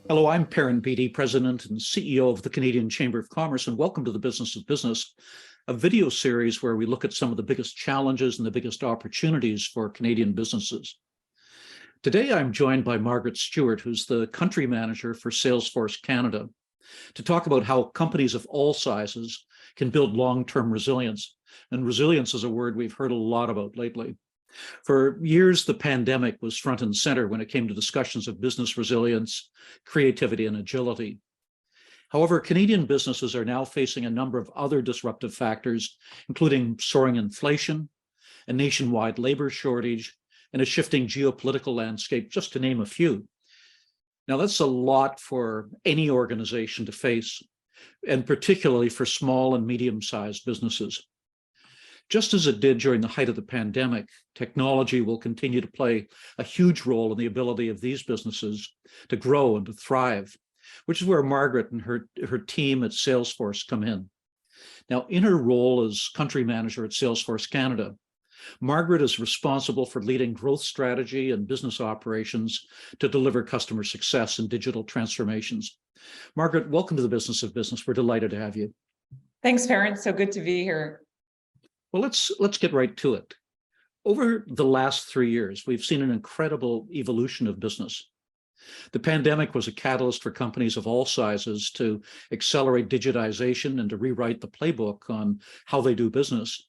Hello, I'm Perrin, Beatty, President and CEO of the Canadian Chamber of Commerce, and welcome to the Business of Business, a video series where we look at some of the biggest challenges and the biggest opportunities for Canadian businesses. Today, I'm joined by Margaret Stuart, who's the country manager for Salesforce Canada, to talk about how companies of all sizes can build long-term resilience. And resilience is a word we've heard a lot about lately. For years, the pandemic was front and center when it came to discussions of business resilience, creativity, and agility. However, Canadian businesses are now facing a number of other disruptive factors, including soaring inflation, a nationwide labor shortage, and a shifting geopolitical landscape, just to name a few. Now, that's a lot for any organization to face, and particularly for small and medium-sized businesses. Just as it did during the height of the pandemic, technology will continue to play a huge role in the ability of these businesses to grow and to thrive, which is where Margaret and her team at Salesforce come in. Now, in her role as country manager at Salesforce Canada, Margaret is responsible for leading growth strategy and business operations to deliver customer success and digital transformations. Margaret, welcome to the Business of Business. We're delighted to have you. Thanks, Perrin. So good to be here. Well, let's get right to it. Over the last 3 years, we've seen an incredible evolution of business. The pandemic was a catalyst for companies of all sizes to accelerate digitization and to rewrite the playbook on how they do business.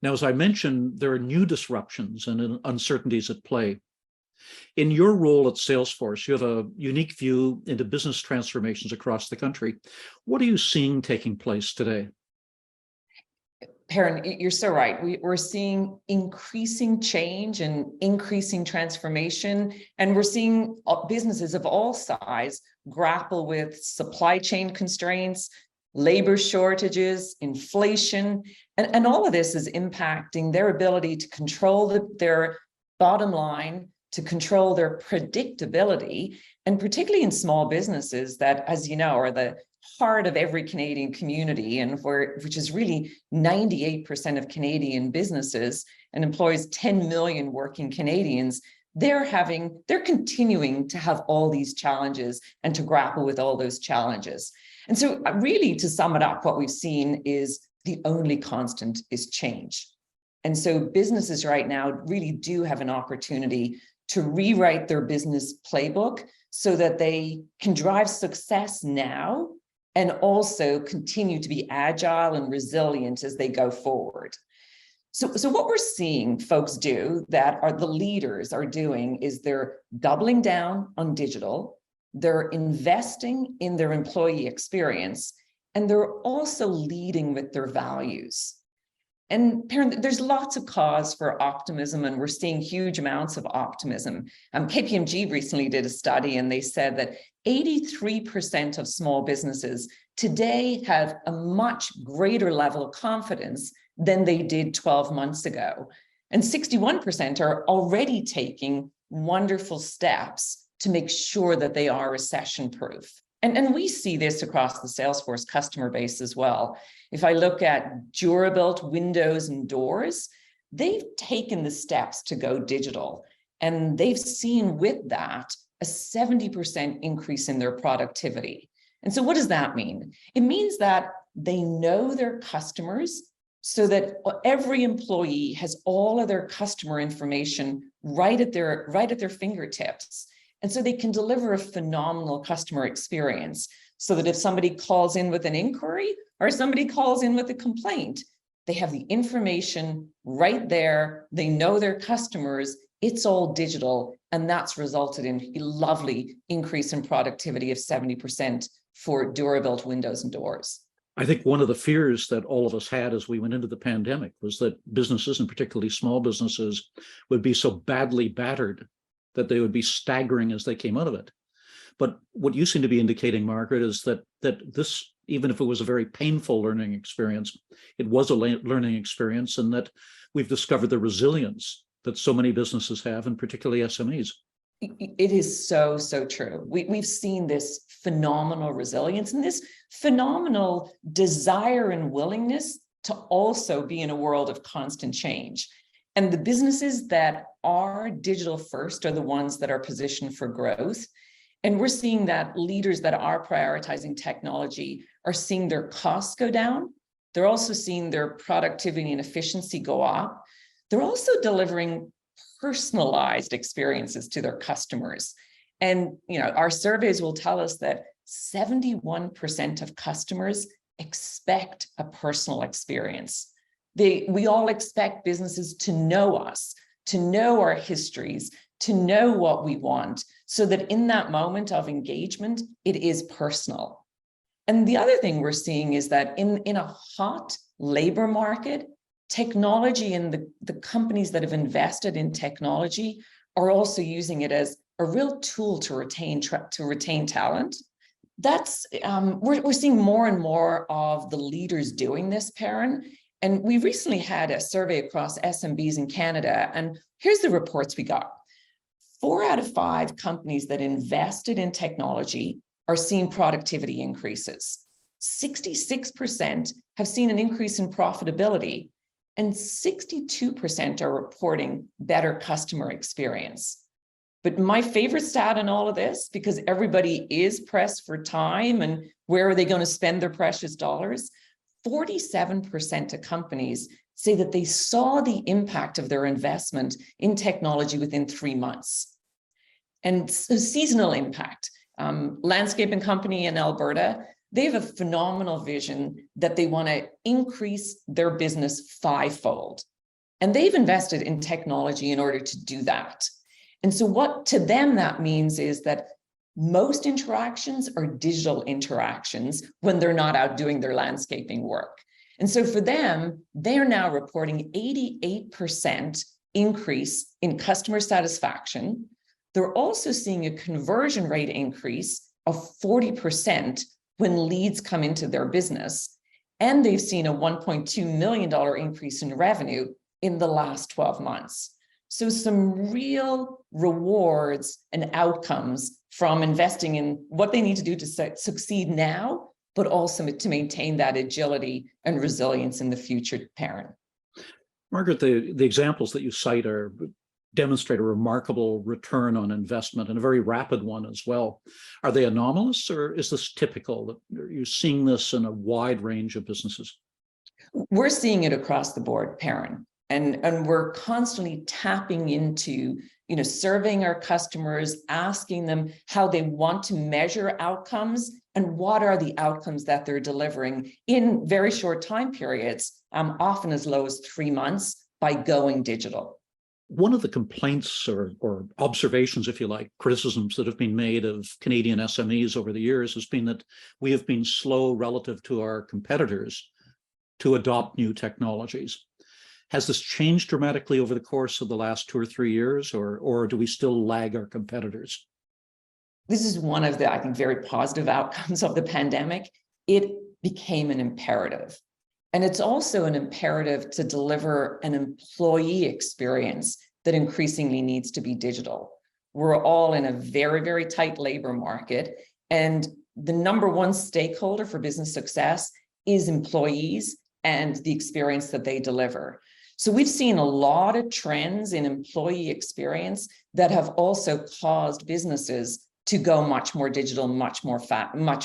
Now, as I mentioned, there are new disruptions and uncertainties at play. In your role at Salesforce, you have a unique view into business transformations across the country. What are you seeing taking place today? Perrin, you're so right. We're seeing increasing change and increasing transformation, and we're seeing businesses of all size grapple with supply chain constraints, labor shortages, inflation, and all of this is impacting their ability to control their bottom line, to control their predictability, and particularly in small businesses that, as you know, are the heart of every Canadian community, and which is really 98% of Canadian businesses and employs 10 million working Canadians. They're continuing to have all these challenges and to grapple with all those challenges. And so really, to sum it up, what we've seen is the only constant is change. And so businesses right now really do have an opportunity to rewrite their business playbook so that they can drive success now and also continue to be agile and resilient as they go forward. So what we're seeing folks do that are the leaders are doing is they're doubling down on digital, they're investing in their employee experience, and they're also leading with their values. And Perrin, there's lots of cause for optimism, and we're seeing huge amounts of optimism. KPMG recently did a study, and they said that 83% of small businesses today have a much greater level of confidence than they did 12 months ago. And 61% are already taking wonderful steps to make sure that they are recession-proof. And we see this across the Salesforce customer base as well. If I look at Durabuilt windows and doors, they've taken the steps to go digital. And they've seen with that a 70% increase in their productivity. And so what does that mean? It means that they know their customers so that every employee has all of their customer information right at their fingertips. And so they can deliver a phenomenal customer experience so that if somebody calls in with an inquiry or somebody calls in with a complaint, they have the information right there. They know their customers. It's all digital. And that's resulted in a lovely increase in productivity of 70% for Durabuilt windows and doors. I think one of the fears that all of us had as we went into the pandemic was that businesses, and particularly small businesses, would be so badly battered that they would be staggering as they came out of it. But what you seem to be indicating, Margaret, is that this, even if it was a very painful learning experience, it was a learning experience, and that we've discovered the resilience that so many businesses have, and particularly SMEs. It is so, so true. We've seen this phenomenal resilience and this phenomenal desire and willingness to also be in a world of constant change. And the businesses that are digital first are the ones that are positioned for growth. And we're seeing that leaders that are prioritizing technology are seeing their costs go down. They're also seeing their productivity and efficiency go up. They're also delivering personalized experiences to their customers. And our surveys will tell us that 71% of customers expect a personal experience. We all expect businesses to know us, to know our histories, to know what we want, so that in that moment of engagement, it is personal. And the other thing we're seeing is that in a hot labor market, technology and the companies that have invested in technology are also using it as a real tool to retain talent. That's we're seeing more and more of the leaders doing this, Perrin. And we recently had a survey across SMBs in Canada, and here's the reports we got. 4 out of 5 companies that invested in technology are seeing productivity increases. 66% have seen an increase in profitability, and 62% are reporting better customer experience. But my favorite stat in all of this, because everybody is pressed for time and where are they going to spend their precious dollars, 47% of companies say that they saw the impact of their investment in technology within 3 months. And so seasonal impact. Landscaping company in Alberta, they have a phenomenal vision that they want to increase their business 5-fold. And they've invested in technology in order to do that. And so what to them that means is that most interactions are digital interactions when they're not out doing their landscaping work. And so for them, they're now reporting 88% increase in customer satisfaction. They're also seeing a conversion rate increase of 40% when leads come into their business. And they've seen a $1.2 million increase in revenue in the last 12 months. So some real rewards and outcomes from investing in what they need to do to succeed now, but also to maintain that agility and resilience in the future, Perrin. Margaret, the examples that you cite demonstrate a remarkable return on investment and a very rapid one as well. Are they anomalous, or is this typical? Are you seeing this in a wide range of businesses? We're seeing it across the board, Perrin. And we're constantly tapping into, surveying our customers, asking them how they want to measure outcomes and what are the outcomes that they're delivering in very short time periods, often as low as 3 months, by going digital. One of the complaints or observations, if you like, criticisms that have been made of Canadian SMEs over the years has been that we have been slow relative to our competitors to adopt new technologies. Has this changed dramatically over the course of the last 2 or 3 years, or do we still lag our competitors? This is one of the, I think, very positive outcomes of the pandemic. It became an imperative. And it's also an imperative to deliver an employee experience that increasingly needs to be digital. We're all in a very, very tight labor market, and the number one stakeholder for business success is employees and the experience that they deliver. So we've seen a lot of trends in employee experience that have also caused businesses to go much more digital, much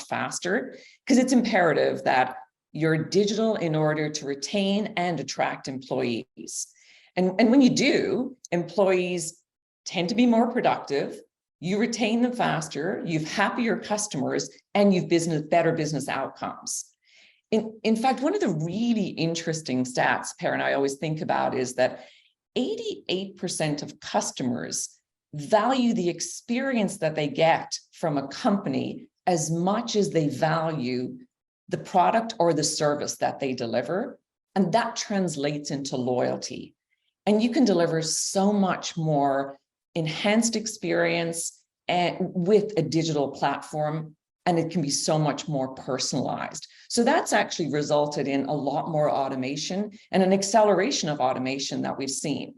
faster, because it's imperative that you're digital in order to retain and attract employees. And when you do, employees tend to be more productive, you retain them faster, you've happier customers, and you've better business outcomes. In fact, one of the really interesting stats, Perrin, I always think about is that 88% of customers value the experience that they get from a company as much as they value the product or the service that they deliver. And that translates into loyalty. And you can deliver so much more enhanced experience with a digital platform, and it can be so much more personalized. So that's actually resulted in a lot more automation and an acceleration of automation that we've seen.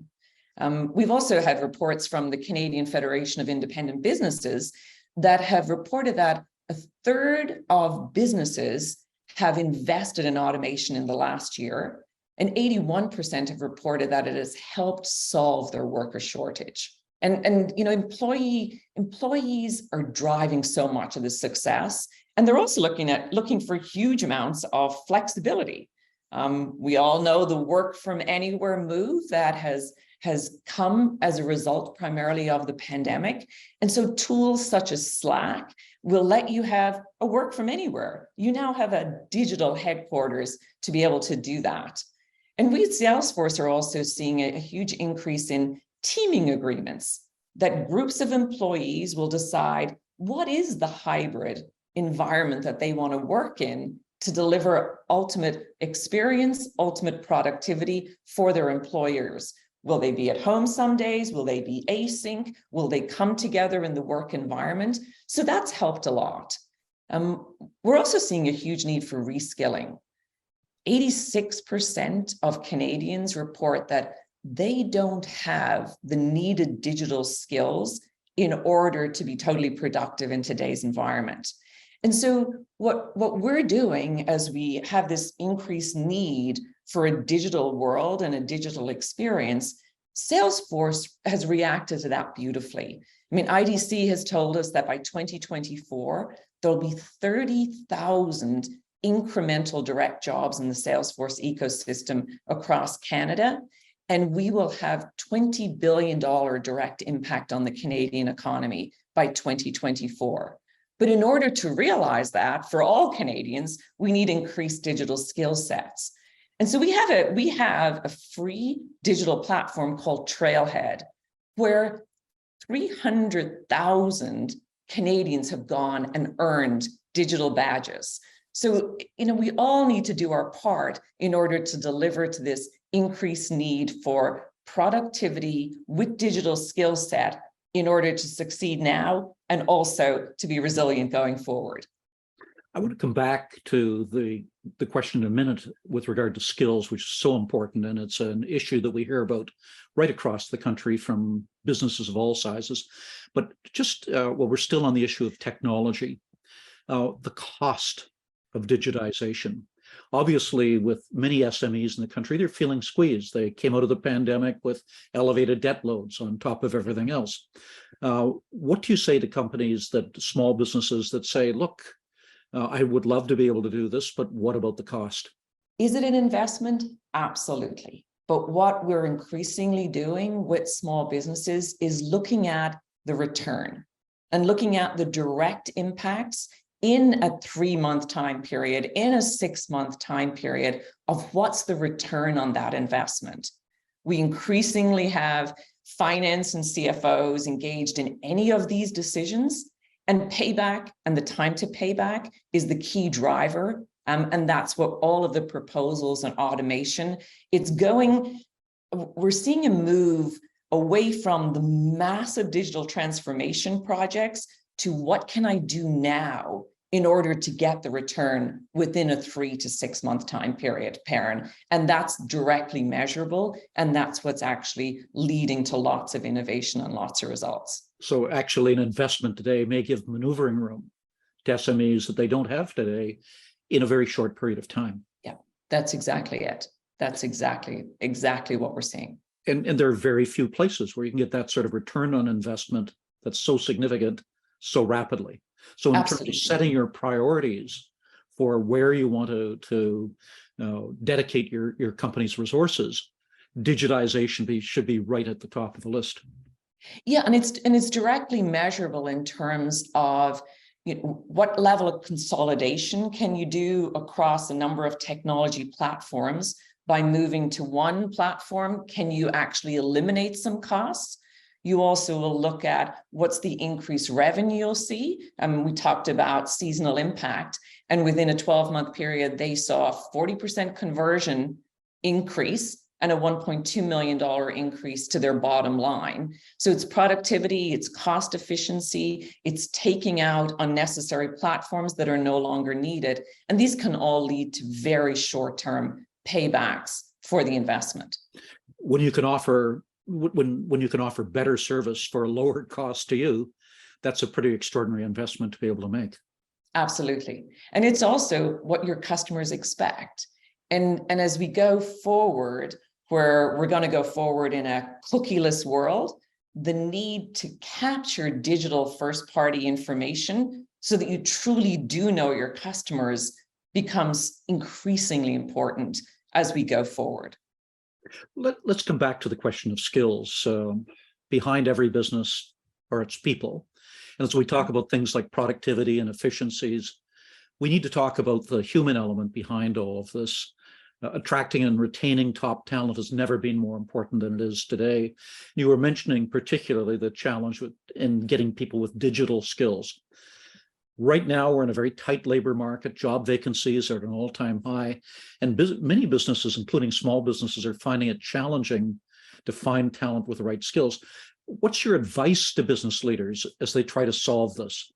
We've also had reports from the Canadian Federation of Independent Businesses that have reported that 1/3 of businesses have invested in automation in the last year, and 81% have reported that it has helped solve their worker shortage. And employees are driving so much of the success, and they're also looking for huge amounts of flexibility. We all know the work from anywhere move that has come as a result primarily of the pandemic. And so tools such as Slack will let you have a work from anywhere. You now have a digital headquarters to be able to do that. And we at Salesforce are also seeing a huge increase in teaming agreements, that groups of employees will decide what is the hybrid environment that they want to work in to deliver ultimate experience, ultimate productivity for their employers. Will they be at home some days? Will they be async? Will they come together in the work environment? So that's helped a lot. We're also seeing a huge need for reskilling. 86% of Canadians report that they don't have the needed digital skills in order to be totally productive in today's environment. And so what we're doing as we have this increased need for a digital world and a digital experience, Salesforce has reacted to that beautifully. I mean, IDC has told us that by 2024, there'll be 30,000 incremental direct jobs in the Salesforce ecosystem across Canada, and we will have $20 billion direct impact on the Canadian economy by 2024. But in order to realize that for all Canadians, we need increased digital skill sets. And so we have a free digital platform called Trailhead, where 300,000 Canadians have gone and earned digital badges. So, we all need to do our part in order to deliver to this increased need for productivity with digital skill set in order to succeed now and also to be resilient going forward. I want to come back to the question in a minute with regard to skills, which is so important, and it's an issue that we hear about right across the country from businesses of all sizes. But just we're still on the issue of technology, the cost of digitization. Obviously, with many SMEs in the country, they're feeling squeezed. They came out of the pandemic with elevated debt loads on top of everything else. What do you say to companies, small businesses that say, look, I would love to be able to do this, but what about the cost? Is it an investment? Absolutely. But what we're increasingly doing with small businesses is looking at the return and looking at the direct impacts in a 3-month time period, in a 6-month time period of what's the return on that investment. We increasingly have finance and CFOs engaged in any of these decisions, and payback and the time to payback is the key driver. And that's what all of the proposals and automation, we're seeing a move away from the massive digital transformation projects to what can I do now in order to get the return within a 3 to 6 month time period, Perrin. And that's directly measurable. And that's what's actually leading to lots of innovation and lots of results. So actually an investment today may give maneuvering room to SMEs that they don't have today in a very short period of time. Yeah, that's exactly it. That's exactly what we're seeing. And there are very few places where you can get that sort of return on investment that's so significant so rapidly. So in Absolutely. terms of setting your priorities for where you want to dedicate your company's resources, digitization should be right at the top of the list. Yeah, and it's directly measurable in terms of what level of consolidation can you do across a number of technology platforms. By moving to one platform, can you actually eliminate some costs? You also will look at what's the increased revenue you'll see. We talked about seasonal impact, and within a 12-month period, they saw a 40% conversion increase and a $1.2 million increase to their bottom line. So it's productivity, it's cost efficiency, it's taking out unnecessary platforms that are no longer needed. And these can all lead to very short-term paybacks for the investment. When you can offer better service for a lower cost to you, that's a pretty extraordinary investment to be able to make. Absolutely. And it's also what your customers expect. And as we go forward, where we're going to go forward in a cookieless world, the need to capture digital first-party information so that you truly do know your customers becomes increasingly important as we go forward. Let's come back to the question of skills. Behind every business are its people. And as we talk about things like productivity and efficiencies, we need to talk about the human element behind all of this. Attracting and retaining top talent has never been more important than it is today. You were mentioning particularly the challenge in getting people with digital skills. Right now, we're in a very tight labor market. Job vacancies are at an all-time high, and many businesses, including small businesses, are finding it challenging to find talent with the right skills. What's your advice to business leaders as they try to solve this?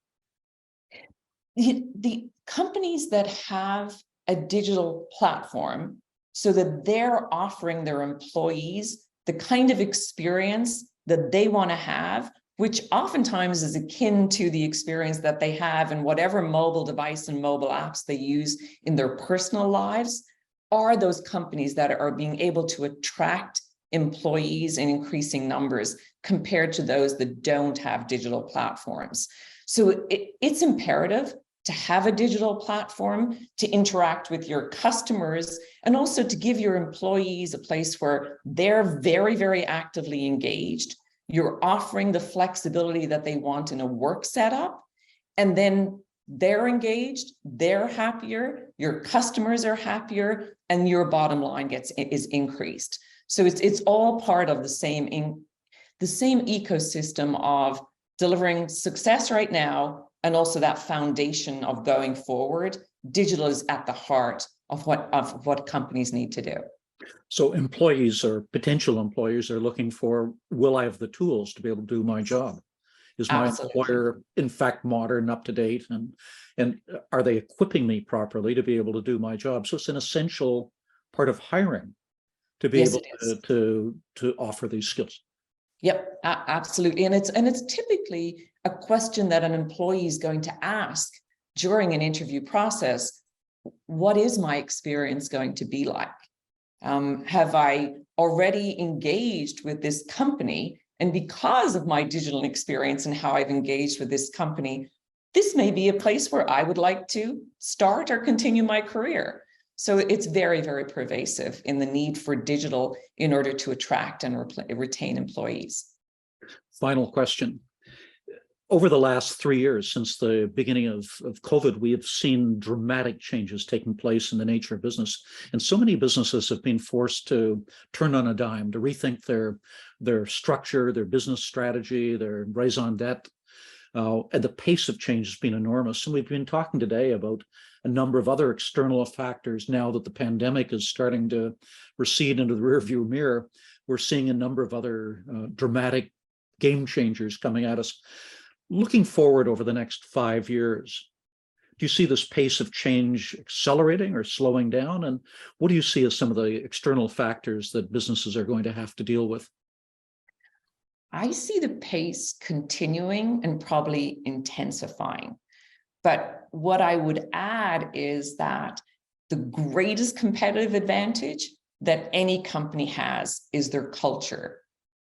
The companies that have a digital platform so that they're offering their employees the kind of experience that they want to have, which oftentimes is akin to the experience that they have in whatever mobile device and mobile apps they use in their personal lives, are those companies that are being able to attract employees in increasing numbers compared to those that don't have digital platforms. So it's imperative to have a digital platform, to interact with your customers, and also to give your employees a place where they're very, very actively engaged. You're offering the flexibility that they want in a work setup, and then they're engaged, they're happier, your customers are happier, and your bottom line is increased. So it's all part of the same ecosystem of delivering success right now, and also that foundation of going forward. Digital is at the heart of what companies need to do. So employees or potential employers are looking for, will I have the tools to be able to do my job? Is my employer, in fact, modern, up to date? And are they equipping me properly to be able to do my job? So it's an essential part of hiring to be able to offer these skills. Yep, absolutely. And it's typically a question that an employee is going to ask during an interview process. What is my experience going to be like? Have I already engaged with this company? And because of my digital experience and how I've engaged with this company, this may be a place where I would like to start or continue my career. So it's very, very pervasive in the need for digital in order to attract and retain employees. Final question. Over the last 3 years, since the beginning of COVID, we have seen dramatic changes taking place in the nature of business. And so many businesses have been forced to turn on a dime, to rethink their structure, their business strategy, their raison d'etre. And the pace of change has been enormous. And we've been talking today about a number of other external factors. Now that the pandemic is starting to recede into the rearview mirror, we're seeing a number of other dramatic game changers coming at us. Looking forward over the next 5 years, do you see this pace of change accelerating or slowing down? And what do you see as some of the external factors that businesses are going to have to deal with? I see the pace continuing and probably intensifying. But what I would add is that the greatest competitive advantage that any company has is their culture.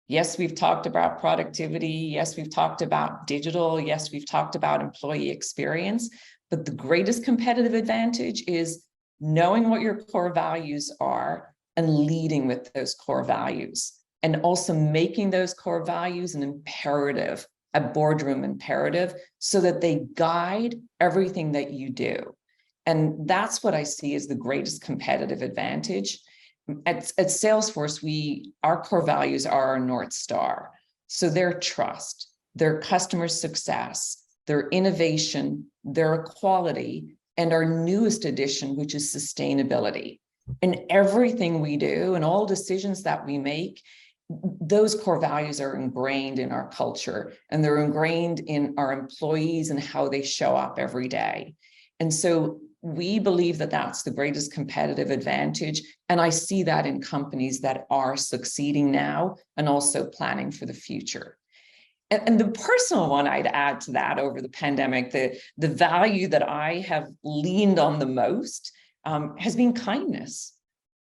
Yes, we've talked about productivity. Yes, we've talked about digital. Yes, we've talked about employee experience. But the greatest competitive advantage is knowing what your core values are and leading with those core values, and also making those core values an imperative, a boardroom imperative, so that they guide everything that you do. And that's what I see as the greatest competitive advantage. At Salesforce, our core values are our North Star. So their trust, their customer success, their innovation, their equality, and our newest addition, which is sustainability. And everything we do and all decisions that we make, those core values are ingrained in our culture, and they're ingrained in our employees and how they show up every day. And so we believe that that's the greatest competitive advantage. And I see that in companies that are succeeding now and also planning for the future. And the personal one I'd add to that over the pandemic, the value that I have leaned on the most has been kindness,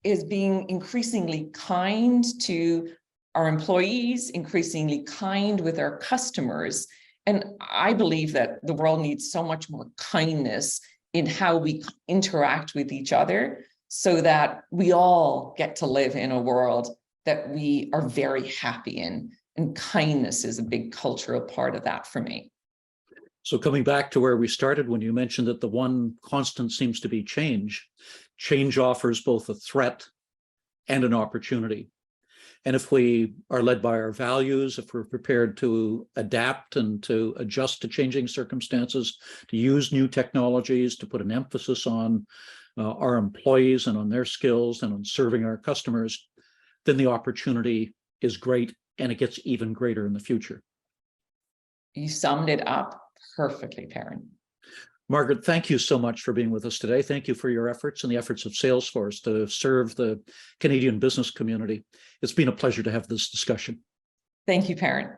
is being increasingly kind to our employees, increasingly kind with our customers. And I believe that the world needs so much more kindness in how we interact with each other, so that we all get to live in a world that we are very happy in. And kindness is a big cultural part of that for me. So coming back to where we started, when you mentioned that the one constant seems to be change, change offers both a threat and an opportunity. And if we are led by our values, if we're prepared to adapt and to adjust to changing circumstances, to use new technologies, to put an emphasis on our employees and on their skills and on serving our customers, then the opportunity is great, and it gets even greater in the future. You summed it up perfectly, Perrin. Margaret, thank you so much for being with us today. Thank you for your efforts and the efforts of Salesforce to serve the Canadian business community. It's been a pleasure to have this discussion. Thank you, Perrin.